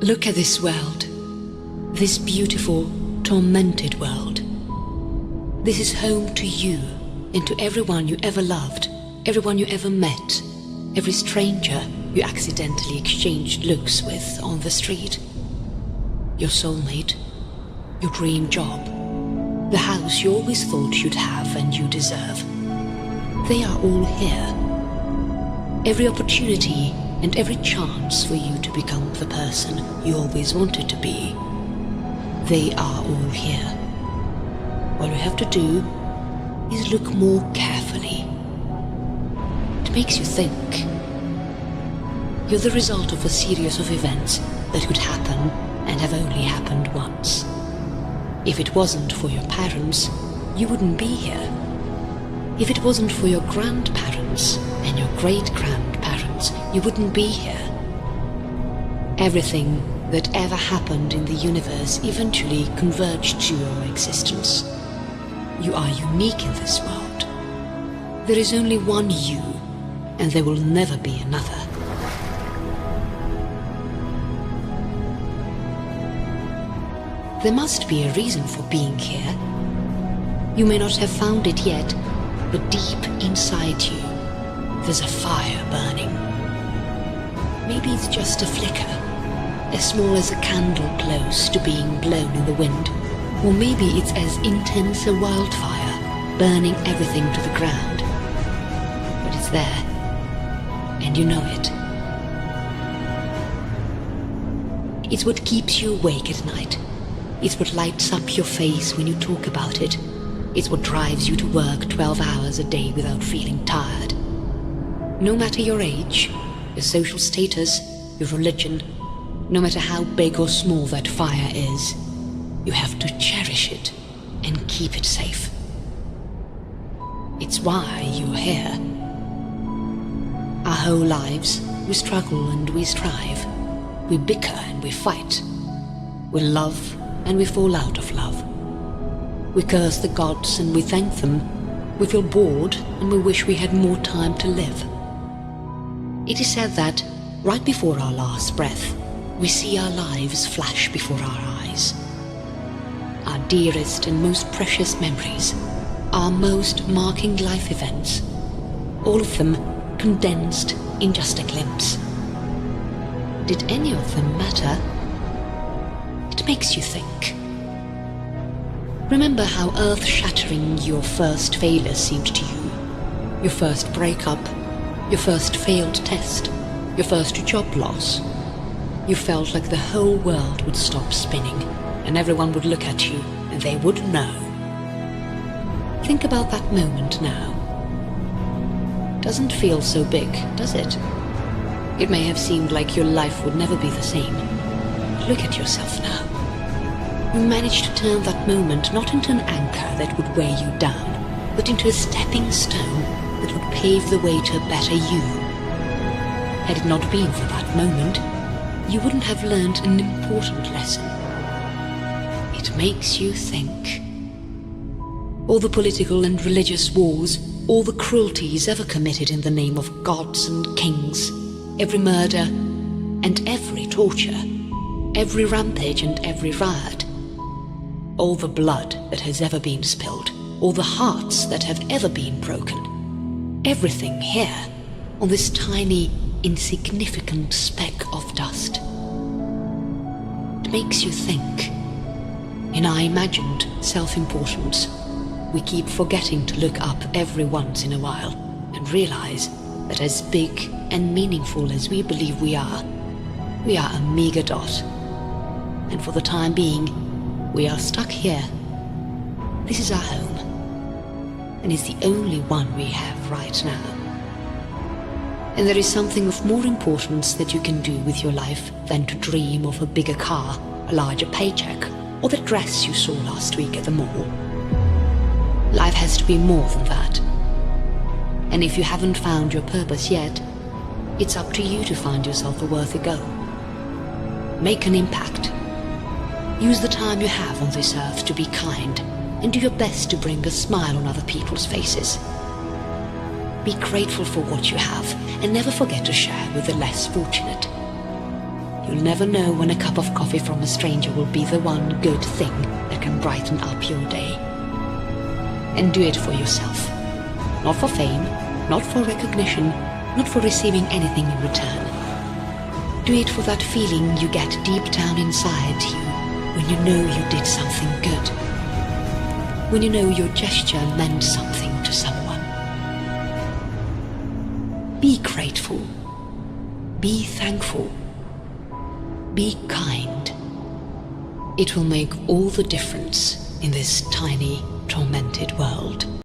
Look at this world. This beautiful, tormented world. This is home to you and to everyone you ever loved, everyone you ever met, every stranger you accidentally exchanged looks with on the street. Your soulmate, your dream job, the house you always thought you'd have and you deserve. They are all here. Every opportunity and every chance for you to become the person you always wanted to be. They are all here. All you have to do is look more carefully. It makes you think. You're the result of a series of events that could happen and have only happened once. If it wasn't for your parents, you wouldn't be here. If it wasn't for your grandparents and your great-grandparents, you wouldn't be here. Everything that ever happened in the universe eventually converged to your existence. You are unique in this world. There is only one you, and there will never be another. There must be a reason for being here. You may not have found it yet, but deep inside you, there's a fire burning. Maybe it's just a flicker, as small as a candle close to being blown in the wind. Or maybe it's as intense a wildfire, burning everything to the ground. But it's there, and you know it. It's what keeps you awake at night. It's what lights up your face when you talk about it. It's what drives you to work 12 hours a day without feeling tired. No matter your age, your social status, your religion, no matter how big or small that fire is, you have to cherish it and keep it safe. It's why you're here. Our whole lives, we struggle and we strive. We bicker and we fight. We love and we fall out of love. We curse the gods and we thank them. We feel bored and we wish we had more time to live. It is said that, right before our last breath, we see our lives flash before our eyes. Our dearest and most precious memories, our most marking life events, all of them condensed in just a glimpse. Did any of them matter? It makes you think. Remember how earth-shattering your first failure seemed to you. Your first breakup, your first failed test, your first job loss. You felt like the whole world would stop spinning and everyone would look at you and they would know. Think about that moment now. Doesn't feel so big, does it? It may have seemed like your life would never be the same. Look at yourself now. You managed to turn that moment not into an anchor that would weigh you down, but into a stepping stone that would pave the way to a better you. Had it not been for that moment, you wouldn't have learned an important lesson. It makes you think. All the political and religious wars, all the cruelties ever committed in the name of gods and kings, every murder and every torture, every rampage and every riot, all the blood that has ever been spilled, all the hearts that have ever been broken, everything here on this tiny, insignificant speck of dust. It makes you think. In our imagined self-importance, we keep forgetting to look up every once in a while and realize that as big and meaningful as we believe we are a meager dot. And for the time being, we are stuck here. This is our home, and it's the only one we have right now. And there is something of more importance that you can do with your life than to dream of a bigger car, a larger paycheck, or the dress you saw last week at the mall. Life has to be more than that. And if you haven't found your purpose yet, it's up to you to find yourself a worthy goal. Make an impact. Use the time you have on this earth to be kind and do your best to bring a smile on other people's faces. Be grateful for what you have and never forget to share with the less fortunate. You'll never know when a cup of coffee from a stranger will be the one good thing that can brighten up your day. And do it for yourself. Not for fame, not for recognition, not for receiving anything in return. Do it for that feeling you get deep down inside you when you know you did something good. When you know your gesture meant something to someone. Be grateful. Be thankful. Be kind. It will make all the difference in this tiny, tormented world.